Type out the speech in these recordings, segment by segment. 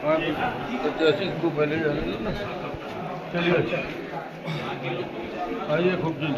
प्रत्याशी को पहले जाने दो ना। चलिए अच्छा आइए खूब जी।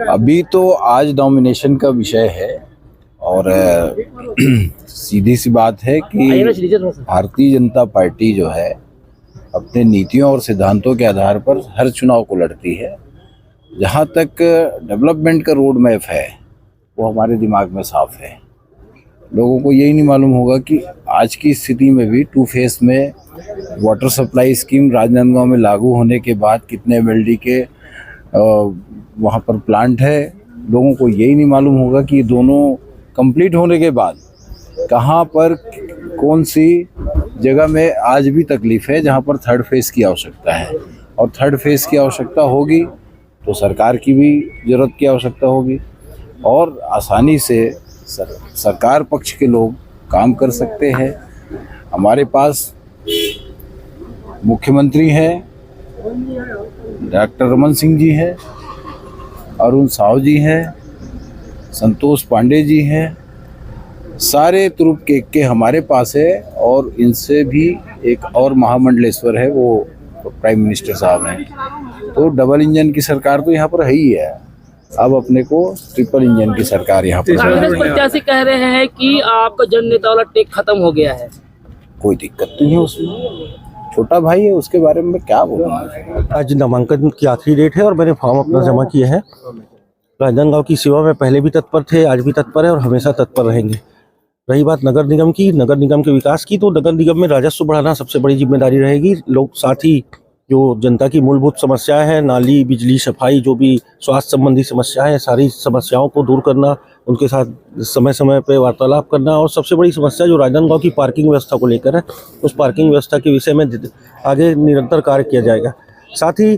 अभी तो आज नॉमिनेशन का विषय है और सीधी सी बात है कि भारतीय जनता पार्टी जो है अपने नीतियों और सिद्धांतों के आधार पर हर चुनाव को लड़ती है। जहाँ तक डेवलपमेंट का रोड मैप है वो हमारे दिमाग में साफ है। लोगों को यही नहीं मालूम होगा कि आज की स्थिति में भी 2 फेस में वाटर सप्लाई स्कीम राजनांदगांव में लागू होने के बाद कितने MLD के वहाँ पर प्लांट है। लोगों को यही नहीं मालूम होगा कि दोनों कंप्लीट होने के बाद कहाँ पर कौन सी जगह में आज भी तकलीफ है जहाँ पर 3rd फेज़ की आवश्यकता है। और 3rd फेज़ की आवश्यकता होगी तो सरकार की भी ज़रूरत की आवश्यकता होगी और आसानी से सरकार पक्ष के लोग काम कर सकते हैं। हमारे पास मुख्यमंत्री हैं, डॉक्टर रमन सिंह जी हैं, अरुण साव जी हैं, संतोष पांडे जी हैं, सारे तुरुप के हमारे पास है। और इनसे भी एक और महामंडलेश्वर है, वो प्राइम मिनिस्टर साहब हैं। तो डबल इंजन की सरकार तो यहाँ पर है ही है। अब अपने को ट्रिपल इंजन की सरकार यहाँ पर। कांग्रेस प्रत्याशी कह रहे हैं कि आपका जन नेता वाला टेक खत्म हो गया है। कोई दिक्कत नहीं है उसमें, छोटा भाई है, उसके बारे में क्या बोलूँ। आज नामांकन की आखिरी डेट है और मैंने फॉर्म अपना जमा किया है। राजनांदगांव की सेवा में पहले भी तत्पर थे, आज भी तत्पर है और हमेशा तत्पर रहेंगे। रही बात नगर निगम की, नगर निगम के विकास की, तो नगर निगम में राजस्व बढ़ाना सबसे बड़ी जिम्मेदारी रहेगी। लोग साथ ही जो जनता की मूलभूत समस्याएं हैं, नाली, बिजली, सफाई, जो भी स्वास्थ्य संबंधी समस्याएं हैं, सारी समस्याओं को दूर करना, उनके साथ समय समय पे वार्तालाप करना। और सबसे बड़ी समस्या जो राजनांदगांव की पार्किंग व्यवस्था को लेकर है, उस पार्किंग व्यवस्था के विषय में आगे निरंतर कार्य किया जाएगा। साथ ही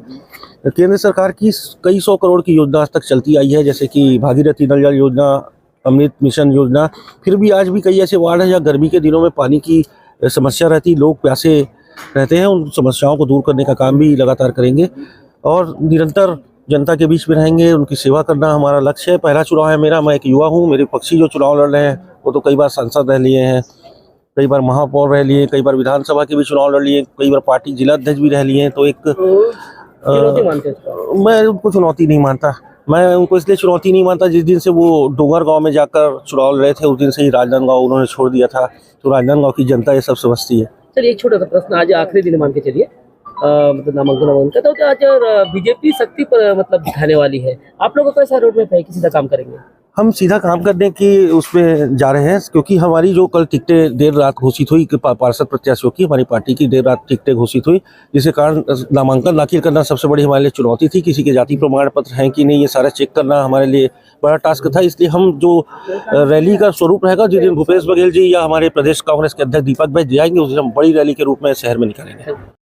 केंद्र सरकार की कई 100 करोड़ की योजना आज तक चलती आई है, जैसे कि भागीरथी नल जल योजना, अमृत मिशन योजना। फिर भी आज भी कई ऐसे वार्ड हैं जहाँ गर्मी के दिनों में पानी की समस्या रहती, लोग प्यासे रहते हैं। उन समस्याओं को दूर करने का काम भी लगातार करेंगे और निरंतर जनता के बीच में रहेंगे। उनकी सेवा करना हमारा लक्ष्य है। पहला चुनाव है मेरा, मैं एक युवा हूँ। मेरे पक्षी जो चुनाव लड़ रहे हैं वो तो कई बार सांसद रह लिए हैं, कई बार महापौर रह लिए, कई बार विधानसभा के भी चुनाव लड़ लिए, कई बार पार्टी जिला अध्यक्ष भी रह लिए हैं। तो एक मैं उनको चुनौती नहीं मानता। मैं उनको इसलिए चुनौती नहीं मानता, जिस दिन से वो डोंगर गांव में जाकर चुनाव लड़े थे उस दिन से ही राजनांदगांव उन्होंने छोड़ दिया था। तो राजनांदगांव की जनता ये सब समझती है। चलिए एक छोटा सा प्रश्न, आज आखिरी दिन मान के चलिए मतलब नामांकन का, तो आज बीजेपी शक्ति पर मतलब दिखाने वाली है। आप लोगों का कैसा रोड मैप है, किसी का काम करेंगे? हम सीधा काम करने की उसमें जा रहे हैं, क्योंकि हमारी जो कल टिकटें देर रात घोषित हुई पार्षद प्रत्याशियों की, हमारी पार्टी की देर रात टिकटें घोषित हुई, जिसके कारण नामांकन दाखिल करना सबसे बड़ी हमारे लिए चुनौती थी। किसी के जाति प्रमाण पत्र हैं कि नहीं, ये सारा चेक करना हमारे लिए बड़ा टास्क था। इसलिए हम जो रैली का स्वरूप रहेगा, जिस दिन भूपेश बघेल जी या हमारे प्रदेश कांग्रेस के अध्यक्ष दीपक भाई जाएंगे, उस दिन हम बड़ी रैली के रूप में शहर में निकालेंगे।